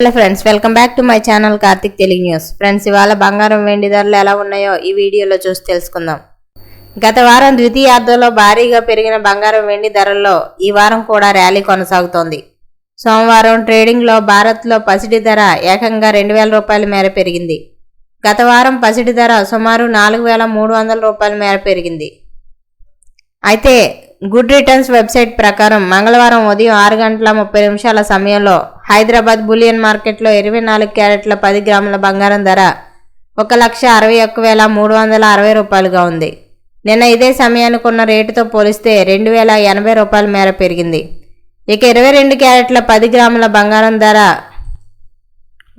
Hello friends, welcome back to my channel Karthik Telugu news. Friends, ఇవాళ బంగారం వెండి ధరలు ఎలా ఉన్నాయో ఈ వీడియోలో చూసి తెలుసుకుందాం. గత వారం ద్వితీయార్థంలో భారీగా పెరిగిన బంగారం వెండి ధరల్లో ఈ వారం కూడా ర్యాలీ కొనసాగుతోంది. సోమవారం ట్రేడింగ్లో భారత్లో పసిడి ధర ఏకంగా 2,000 రూపాయల మేర పెరిగింది. గత వారం పసిడి ధర సుమారు 4,300 రూపాయల మేర పెరిగింది. అయితే గుడ్ రిటర్న్స్ వెబ్సైట్ ప్రకారం మంగళవారం ఉదయం 6:30 సమయంలో హైదరాబాద్ బులియన్ మార్కెట్లో 24 క్యారెట్ల 10 గ్రాముల బంగారం ధర 1,61,360 రూపాయలుగా ఉంది. నిన్న ఇదే సమయానికి ఉన్న రేటుతో పోలిస్తే 2,080 రూపాయల మేర పెరిగింది. ఇక 22 క్యారెట్ల 10 గ్రాముల బంగారం ధర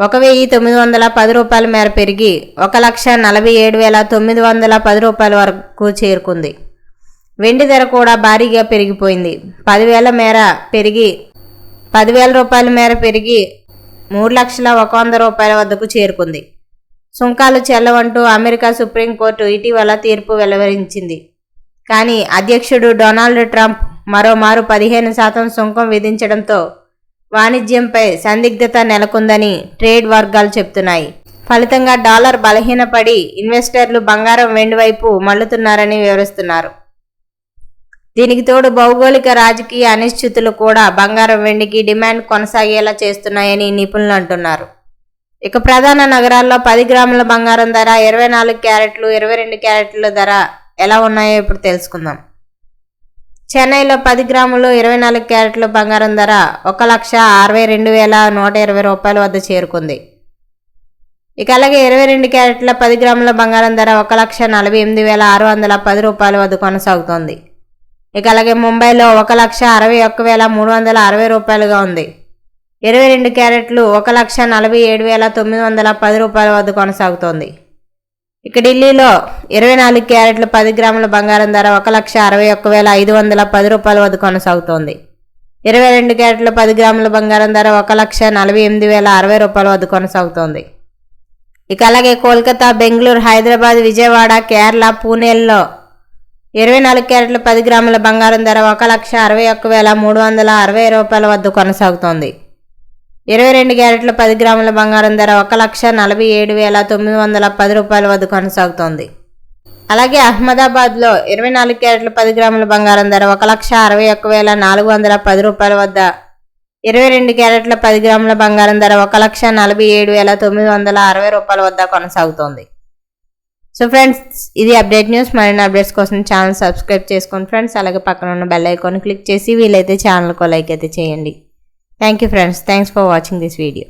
1,910 రూపాయల మేర పెరిగి 1,47,910 రూపాయల వరకు చేరుకుంది. వెండి ధర కూడా భారీగా పెరిగిపోయింది. 10,000 రూపాయల మేర పెరిగి 3,01,00,000 రూపాయల వద్దకు చేరుకుంది. సుంకాలు చెల్లవంటూ అమెరికా సుప్రీంకోర్టు ఇటీవల తీర్పు వెలువరించింది. కానీ అధ్యక్షుడు డొనాల్డ్ ట్రంప్ మరోమారు 15% సుంకం విధించడంతో వాణిజ్యంపై సందిగ్ధత నెలకొందని ట్రేడ్ వర్గాలు చెబుతున్నాయి. ఫలితంగా డాలర్ బలహీనపడి ఇన్వెస్టర్లు బంగారం వెండి వైపు మళ్లుతున్నారని వివరిస్తున్నారు. దీనికి తోడు భౌగోళిక రాజకీయ అనిశ్చితులు కూడా బంగారం వెండికి డిమాండ్ కొనసాగేలా చేస్తున్నాయని నిపుణులు అంటున్నారు. ఇక ప్రధాన నగరాల్లో 10 గ్రాముల బంగారం ధర, 24 క్యారెట్లు, 22 క్యారెట్ల ధర ఎలా ఉన్నాయో ఇప్పుడు తెలుసుకుందాం. చెన్నైలో 10 గ్రాములు 24 క్యారెట్ల బంగారం ధర 1,62,120 రూపాయల వద్ద చేరుకుంది. ఇక అలాగే 22 క్యారెట్ల 10 గ్రాముల బంగారం ధర 1,48,610 రూపాయల వద్ద కొనసాగుతోంది. ఇక అలాగే ముంబైలో 1,61,360 రూపాయలుగా ఉంది. 22 క్యారెట్లు 1,47,910 రూపాయల వద్ద కొనసాగుతోంది. ఇక ఢిల్లీలో 24 క్యారెట్ల 10 గ్రాముల బంగారం ధర 1,61,510 రూపాయల వద్ద కొనసాగుతోంది. 22 క్యారెట్ల 10 గ్రాముల బంగారం ధర 1,48,060 రూపాయల వద్ద కొనసాగుతోంది. ఇక అలాగే కోల్కతా, బెంగళూరు, హైదరాబాద్, విజయవాడ, కేరళ, పూణేల్లో 24 క్యారెట్ల 10 గ్రాముల బంగారం ధర 1,61,360 రూపాయల వద్ద కొనసాగుతోంది. 22 క్యారెట్ల 10 గ్రాముల బంగారం ధర 1,47,910 రూపాయల వద్ద కొనసాగుతోంది. అలాగే అహ్మదాబాద్లో 24 క్యారెట్ల 10 గ్రాముల బంగారం ధర 1,61,410 రూపాయల వద్ద, 22 క్యారెట్ల 10 గ్రాముల బంగారం ధర 1,47,960 రూపాయల వద్ద కొనసాగుతోంది. సో ఫ్రెండ్స్, ఇది అప్డేట్ న్యూస్. మరిన్ని అప్డేట్స్ కోసం ఛానల్ సబ్స్క్రైబ్ చేసుకోండి ఫ్రెండ్స్. అలాగే పక్కన ఉన్న బెల్ ఐకాన్ క్లిక్ చేసి వీలైతే ఛానల్కు లైక్ అయితే చేయండి. Thank you friends. Thanks for watching this video.